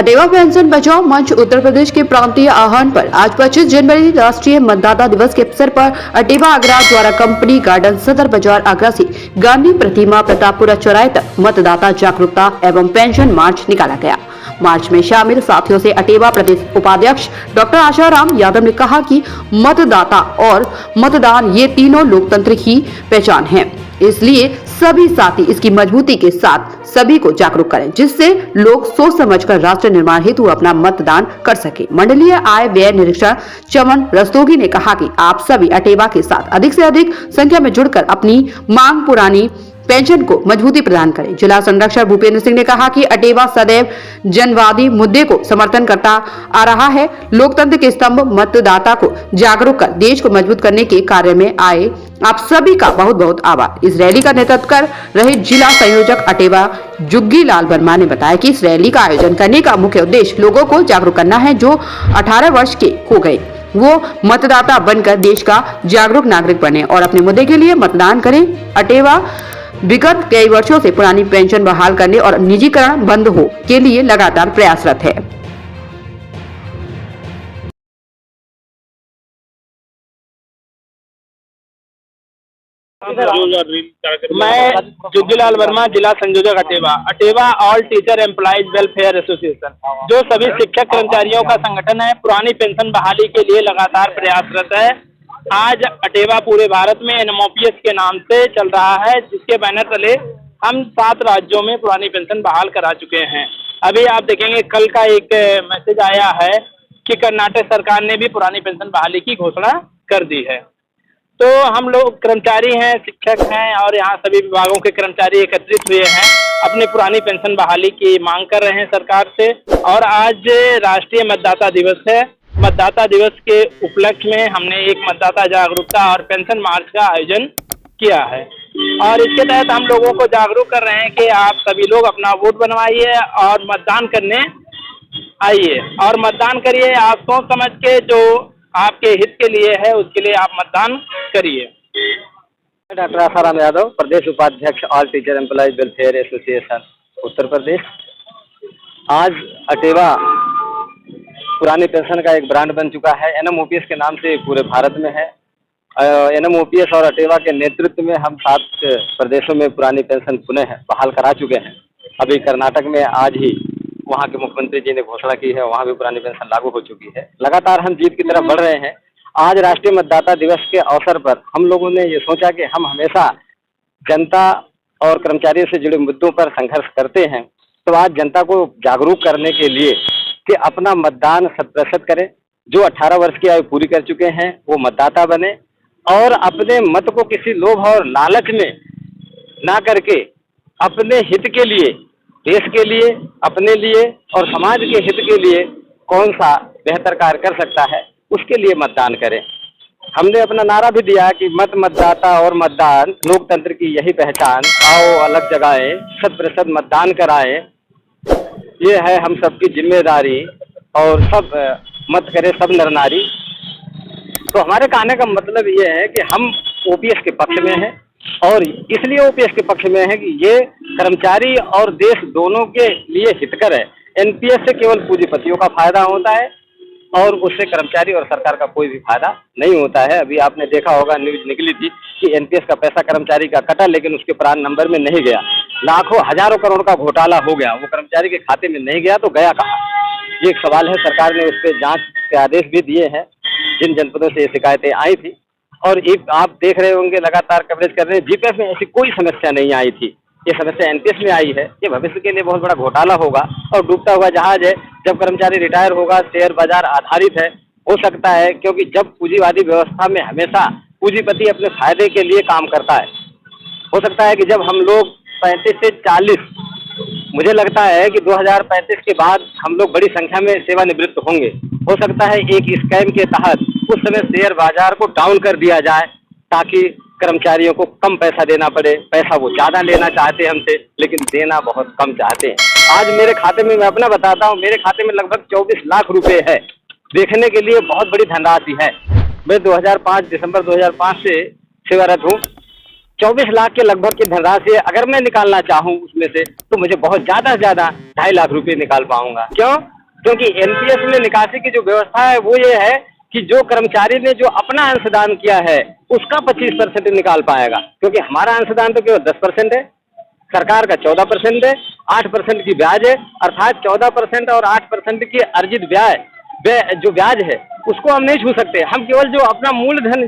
अटेवा pension बचाओ मंच उत्तर प्रदेश के प्रांतीय आह्वान पर आज 25 जनवरी राष्ट्रीय मतदाता दिवस के अवसर पर अटेवा आगरा द्वारा कंपनी गार्डन सदर बाजार आगरा से गांधी प्रतिमा प्रतापपुरा चौराहे तक मतदाता जागरूकता एवं पेंशन मार्च निकाला गया। मार्च में शामिल साथियों से अटेवा प्रदेश उपाध्यक्ष डॉक्टर आशाराम यादव ने कहा कि मतदाता और मतदान ये तीनों लोकतंत्र की पहचान है, इसलिए सभी साथी इसकी मजबूती के साथ सभी को जागरूक करें, जिससे लोग सोच समझकर राष्ट्र निर्माण हेतु अपना मतदान कर सके। मंडलीय आय व्यय निरीक्षण चमन रस्तोगी ने कहा कि आप सभी अटेवा के साथ अधिक से अधिक संख्या में जुड़कर अपनी मांग पुरानी पेंशन को मजबूती प्रदान करें। जिला संरक्षक भूपेंद्र सिंह ने कहा कि अटेवा सदैव जनवादी मुद्दे को समर्थन करता आ रहा है। लोकतंत्र के स्तंभ मतदाता को जागरूक कर देश को मजबूत करने के कार्य में आए आप सभी का बहुत बहुत आभार। इस रैली का नेतृत्व कर रहे जिला संयोजक अटेवा जुग्गी लाल वर्मा ने बताया कि इस रैली का आयोजन करने का मुख्य उद्देश्य लोगों को जागरूक करना है। जो 18 वर्ष के हो गए वो मतदाता बनकर देश का जागरूक नागरिक बने और अपने मुद्दे के लिए मतदान करें। अटेवा विगत कई वर्षों से पुरानी पेंशन बहाल करने और निजीकरण बंद हो के लिए लगातार प्रयासरत है। मैं जुग्गीलाल वर्मा, जिला संयोजक Atewa. Atewa all teacher employees welfare association, जो सभी शिक्षक कर्मचारियों का संगठन है, पुरानी पेंशन बहाली के लिए लगातार प्रयासरत है। आज अटेवा पूरे भारत में एनएमओपीएस के नाम से चल रहा है, जिसके बैनर तले हम 7 राज्यों में पुरानी पेंशन बहाल करा चुके हैं। अभी आप देखेंगे कल का एक मैसेज आया है कि कर्नाटक सरकार ने भी पुरानी पेंशन बहाली की घोषणा कर दी है। तो हम लोग कर्मचारी हैं, शिक्षक हैं और यहाँ सभी विभागों के कर्मचारी एकत्रित हुए हैं, अपनी पुरानी पेंशन बहाली की मांग कर रहे हैं सरकार से। और आज राष्ट्रीय मतदाता दिवस है। मतदाता दिवस के उपलक्ष्य में हमने एक मतदाता जागरूकता और पेंशन मार्च का आयोजन किया है और इसके तहत हम लोगों को जागरूक कर रहे हैं कि आप सभी लोग अपना वोट बनवाइए और मतदान करने आइए और मतदान करिए। आप सोच समझ के जो आपके हित के लिए है उसके लिए आप मतदान करिए। डॉक्टर आशाराम यादव, प्रदेश उपाध्यक्ष all teacher employees welfare association Uttar Pradesh. आज अटेवा पुरानी पेंशन का एक ब्रांड बन चुका है, एनएमओपीएस के नाम से पूरे भारत में है। एनएमओपीएस और अटेवा के नेतृत्व में हम 7 प्रदेशों में पुरानी पेंशन पुनः बहाल करा चुके हैं। अभी कर्नाटक में आज ही वहाँ के मुख्यमंत्री जी ने घोषणा की है, वहाँ भी पुरानी पेंशन लागू हो चुकी है। लगातार हम जीत की तरफ बढ़ रहे हैं। आज राष्ट्रीय मतदाता दिवस के अवसर पर हम लोगों ने ये सोचा कि हम हमेशा जनता और कर्मचारियों से जुड़े मुद्दों पर संघर्ष करते हैं, तो आज जनता को जागरूक करने के लिए कि अपना मतदान 100% करें। जो 18 वर्ष की आयु पूरी कर चुके हैं वो मतदाता बने और अपने मत को किसी लोभ और लालच में ना करके अपने हित के लिए, देश के लिए, अपने लिए और समाज के हित के लिए कौन सा बेहतर कार्य कर सकता है उसके लिए मतदान करें। हमने अपना नारा भी दिया कि मत मतदाता और मतदान लोकतंत्र की यही पहचान, आओ अलग जगाएं 100% मतदान कराएं, ये है हम सबकी जिम्मेदारी और सब मत करें सब नर नारी। तो हमारे कहने का मतलब ये है कि हम ओपीएस के पक्ष में हैं और इसलिए ओपीएस के पक्ष में है कि ये कर्मचारी और देश दोनों के लिए हितकर है। एनपीएस से केवल पूंजीपतियों का फायदा होता है और उससे कर्मचारी और सरकार का कोई भी फायदा नहीं होता है। अभी आपने देखा होगा, न्यूज निकली थी कि एनपीएस का पैसा कर्मचारी का कटा लेकिन उसके प्रान नंबर में नहीं गया। लाखों हजारों करोड़ का घोटाला हो गया, वो कर्मचारी के खाते में नहीं गया तो गया कहाँ? ये एक सवाल है। सरकार ने उस पर जांच के आदेश भी दिए हैं जिन जनपदों से ये शिकायतें आई थी। और एक आप देख रहे होंगे लगातार कवरेज कर रहे हैं, जीपीएफ में ऐसी कोई समस्या नहीं आई थी, ये समस्या एनपीएस में आई है। ये भविष्य के लिए बहुत बड़ा घोटाला होगा और डूबता हुआ जहाज है। जब कर्मचारी रिटायर होगा, शेयर बाजार आधारित है, हो सकता है क्योंकि जब पूंजीवादी व्यवस्था में हमेशा पूंजीपति अपने फायदे के लिए काम करता है। हो सकता है कि जब हम लोग 35 से 40, मुझे लगता है कि 2035 के बाद हम लोग बड़ी संख्या में सेवानिवृत्त होंगे। हो सकता है एक स्कैम के तहत उस समय शेयर बाजार को डाउन कर दिया जाए ताकि कर्मचारियों को कम पैसा देना पड़े। पैसा वो ज़्यादा लेना चाहते हैं हमसे, लेकिन देना बहुत कम चाहते हैं। आज मेरे खाते में, मैं अपना बताता हूँ, मेरे खाते में लगभग 24 लाख रुपए है। देखने के लिए बहुत बड़ी धनराशि है। मैं 2005 दिसंबर 2005 से सेवारत हूँ। 24 लाख के लगभग की धनराशि अगर मैं निकालना चाहूँ उसमें से, तो मुझे बहुत ज़्यादा से ज़्यादा 2.5 लाख रुपए निकाल पाऊंगा। क्यों? क्योंकि एनपीएस में निकासी की जो व्यवस्था है वो ये है कि जो कर्मचारी ने जो अपना अंशदान किया है उसका 25% निकाल पाएगा, क्योंकि हमारा अंशदान तो केवल 10% है, सरकार का 14% है, 8% की ब्याज है, अर्थात 14% और 8% की अर्जित जो ब्याज है उसको हम नहीं छू सकते। हम केवल जो अपना मूलधन